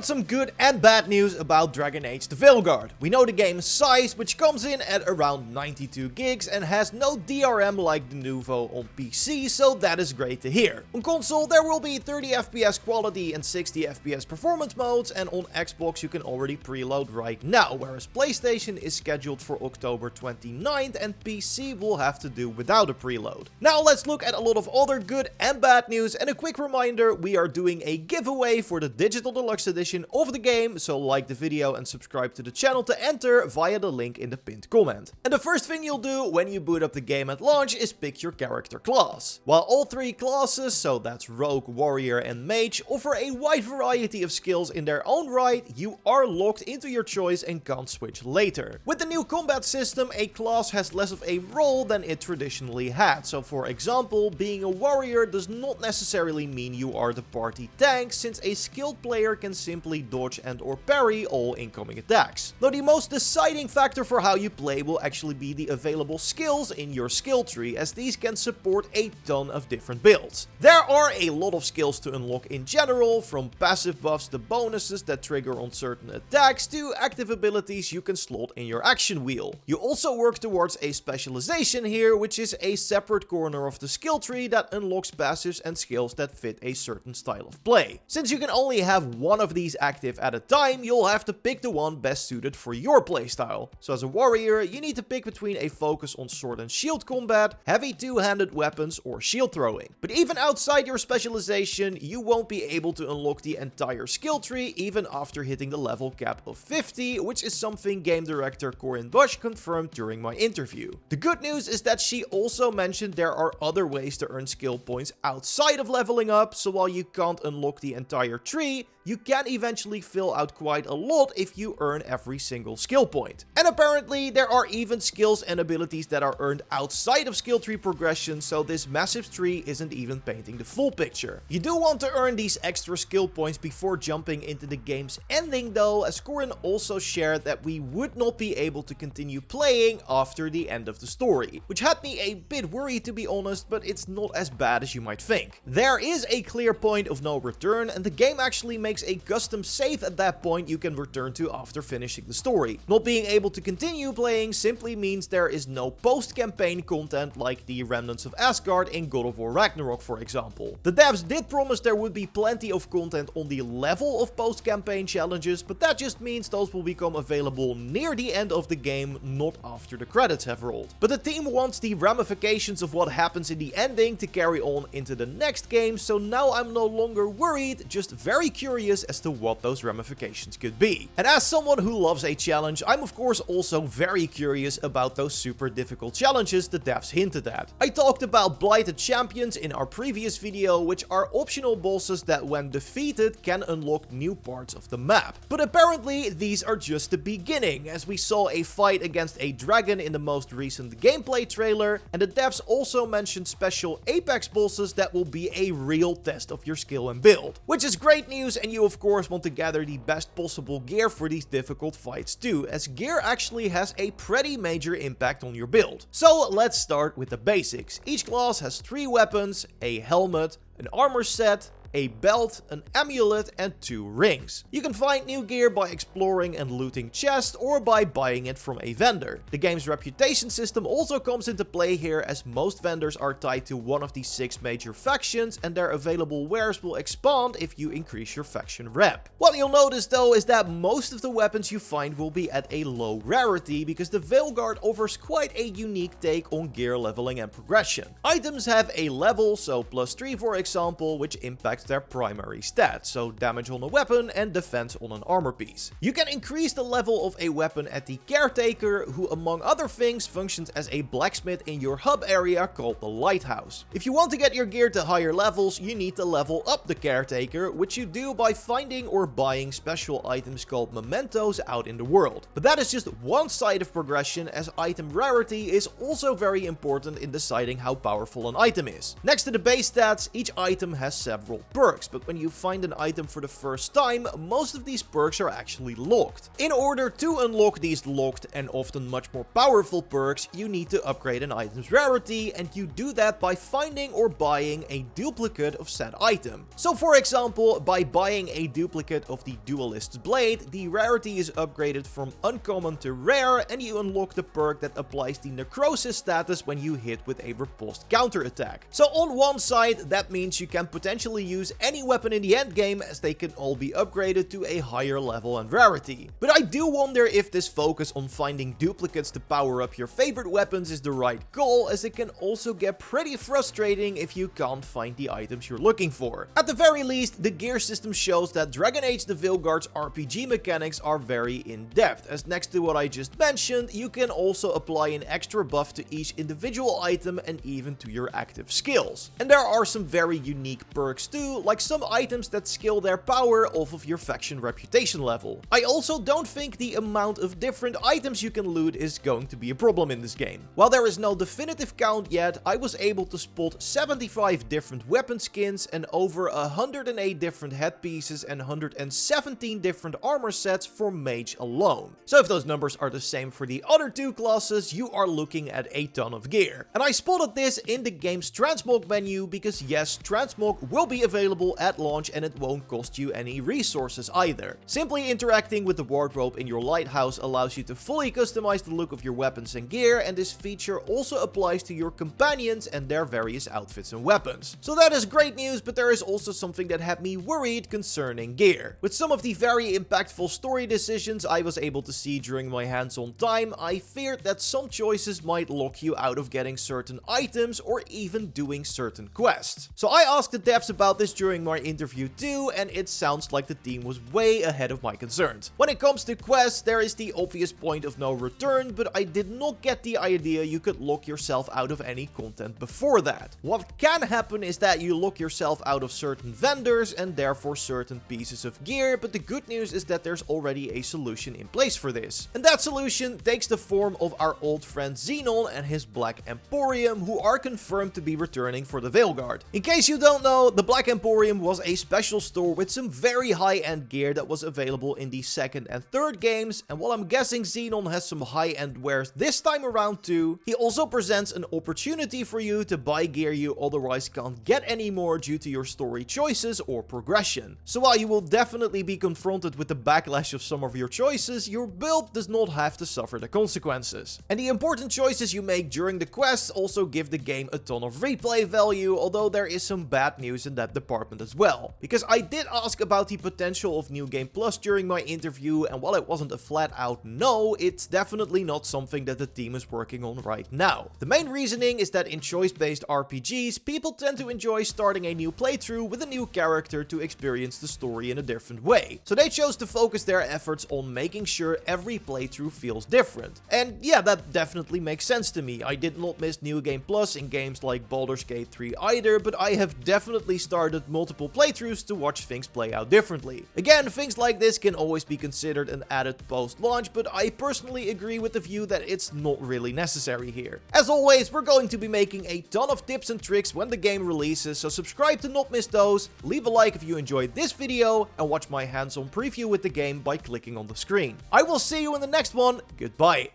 got some good and bad news about Dragon Age the Veilguard. We know the game's size, which comes in at around 92 gigs and has no DRM like the Nuvo on PC, so that is great to hear. On console there will be 30 FPS quality and 60 FPS performance modes, and on Xbox you can already preload right now, whereas PlayStation is scheduled for October 29th and PC will have to do without a preload. Now let's look at a lot of other good and bad news, and a quick reminder, we are doing a giveaway for the Digital Deluxe Edition of the game, so like the video and subscribe to the channel to enter via the link in the pinned comment. And the first thing you'll do when you boot up the game at launch is pick your character class. While all three classes, so that's Rogue, Warrior and Mage, offer a wide variety of skills in their own right, you are locked into your choice and can't switch later. With the new combat system, a class has less of a role than it traditionally had. So for example, being a warrior does not necessarily mean you are the party tank, since a skilled player can simply dodge and or parry all incoming attacks. Though the most deciding factor for how you play will actually be the available skills in your skill tree, as these can support a ton of different builds. There are a lot of skills to unlock in general, from passive buffs to bonuses that trigger on certain attacks to active abilities you can slot in your action wheel. You also work towards a specialization here, which is a separate corner of the skill tree that unlocks passives and skills that fit a certain style of play. Since you can only have one of these active at a time, you'll have to pick the one best suited for your playstyle. So as a warrior, you need to pick between a focus on sword and shield combat, heavy two-handed weapons, or shield throwing. But even outside your specialization, you won't be able to unlock the entire skill tree even after hitting the level cap of 50, which is something game director Corinne Bush confirmed during my interview. The good news is that she also mentioned there are other ways to earn skill points outside of leveling up, so while you can't unlock the entire tree, you can eventually fill out quite a lot if you earn every single skill point. And apparently there are even skills and abilities that are earned outside of skill tree progression, so this massive tree isn't even painting the full picture. You do want to earn these extra skill points before jumping into the game's ending though, as Corinne also shared that we would not be able to continue playing after the end of the story, which had me a bit worried to be honest, but it's not as bad as you might think. There is a clear point of no return, and the game actually makes a custom save at that point you can return to after finishing the story. Not being able to continue playing simply means there is no post-campaign content like the Remnants of Asgard in God of War Ragnarok, for example. The devs did promise there would be plenty of content on the level of post-campaign challenges, but that just means those will become available near the end of the game, not after the credits have rolled. But the team wants the ramifications of what happens in the ending to carry on into the next game, so now I'm no longer worried, just very curious as to what those ramifications could be. And as someone who loves a challenge, I'm of course also very curious about those super difficult challenges the devs hinted at. I talked about Blighted Champions in our previous video, which are optional bosses that when defeated can unlock new parts of the map. But apparently these are just the beginning, as we saw a fight against a dragon in the most recent gameplay trailer, and the devs also mentioned special Apex bosses that will be a real test of your skill and build. Which is great news, and you of course want to gather the best possible gear for these difficult fights too, as gear actually has a pretty major impact on your build. So let's start with the basics. Each class has 3 weapons, a helmet, an armor set, a belt, an amulet, and 2 rings. You can find new gear by exploring and looting chests or by buying it from a vendor. The game's reputation system also comes into play here, as most vendors are tied to one of the 6 major factions, and their available wares will expand if you increase your faction rep. What you'll notice though is that most of the weapons you find will be at a low rarity, because the Veilguard offers quite a unique take on gear leveling and progression. Items have a level, so +3 for example, which impacts their primary stats, so damage on a weapon and defense on an armor piece. You can increase the level of a weapon at the Caretaker, who among other things functions as a blacksmith in your hub area called the Lighthouse. If you want to get your gear to higher levels, you need to level up the Caretaker, which you do by finding or buying special items called mementos out in the world. But that is just one side of progression, as item rarity is also very important in deciding how powerful an item is. Next to the base stats, each item has several perks, but when you find an item for the first time, most of these perks are actually locked. In order to unlock these locked and often much more powerful perks, you need to upgrade an item's rarity, and you do that by finding or buying a duplicate of said item. So for example, by buying a duplicate of the Duelist's Blade, the rarity is upgraded from uncommon to rare, and you unlock the perk that applies the necrosis status when you hit with a riposte counterattack. So on one side, that means you can potentially use any weapon in the endgame, as they can all be upgraded to a higher level and rarity. But I do wonder if this focus on finding duplicates to power up your favorite weapons is the right goal, as it can also get pretty frustrating if you can't find the items you're looking for. At the very least, the gear system shows that Dragon Age the Veilguard's RPG mechanics are very in-depth, as next to what I just mentioned, you can also apply an extra buff to each individual item and even to your active skills. And there are some very unique perks too, like some items that scale their power off of your faction reputation level. I also don't think the amount of different items you can loot is going to be a problem in this game. While there is no definitive count yet, I was able to spot 75 different weapon skins and over 108 different headpieces and 117 different armor sets for mage alone. So if those numbers are the same for the other two classes, you are looking at a ton of gear. And I spotted this in the game's transmog menu because yes, transmog will be available at launch and it won't cost you any resources either. Simply interacting with the wardrobe in your lighthouse allows you to fully customize the look of your weapons and gear, and this feature also applies to your companions and their various outfits and weapons. So that is great news, but there is also something that had me worried concerning gear. With some of the very impactful story decisions I was able to see during my hands-on time, I feared that some choices might lock you out of getting certain items or even doing certain quests. So I asked the devs about this during my interview too, and it sounds like the team was way ahead of my concerns. When it comes to quests, there is the obvious point of no return, but I did not get the idea you could lock yourself out of any content before that. What can happen is that you lock yourself out of certain vendors and therefore certain pieces of gear, but the good news is that there's already a solution in place for this. And that solution takes the form of our old friend Xenon and his Black Emporium, who are confirmed to be returning for the Veilguard. In case you don't know, the Black Emporium was a special store with some very high-end gear that was available in the second and third games, and while I'm guessing Xenon has some high-end wares this time around too, he also presents an opportunity for you to buy gear you otherwise can't get anymore due to your story choices or progression. So while you will definitely be confronted with the backlash of some of your choices, your build does not have to suffer the consequences. And the important choices you make during the quests also give the game a ton of replay value, although there is some bad news in that department as well. Because I did ask about the potential of New Game Plus during my interview, and while it wasn't a flat out no, it's definitely not something that the team is working on right now. The main reasoning is that in choice-based RPGs, people tend to enjoy starting a new playthrough with a new character to experience the story in a different way. So they chose to focus their efforts on making sure every playthrough feels different. And yeah, that definitely makes sense to me. I did not miss New Game Plus in games like Baldur's Gate 3 either, but I have definitely started multiple playthroughs to watch things play out differently. Again, things like this can always be considered an added post-launch, but I personally agree with the view that it's not really necessary here. As always, we're going to be making a ton of tips and tricks when the game releases, so subscribe to not miss those, leave a like if you enjoyed this video, and watch my hands-on preview with the game by clicking on the screen. I will see you in the next one. Goodbye.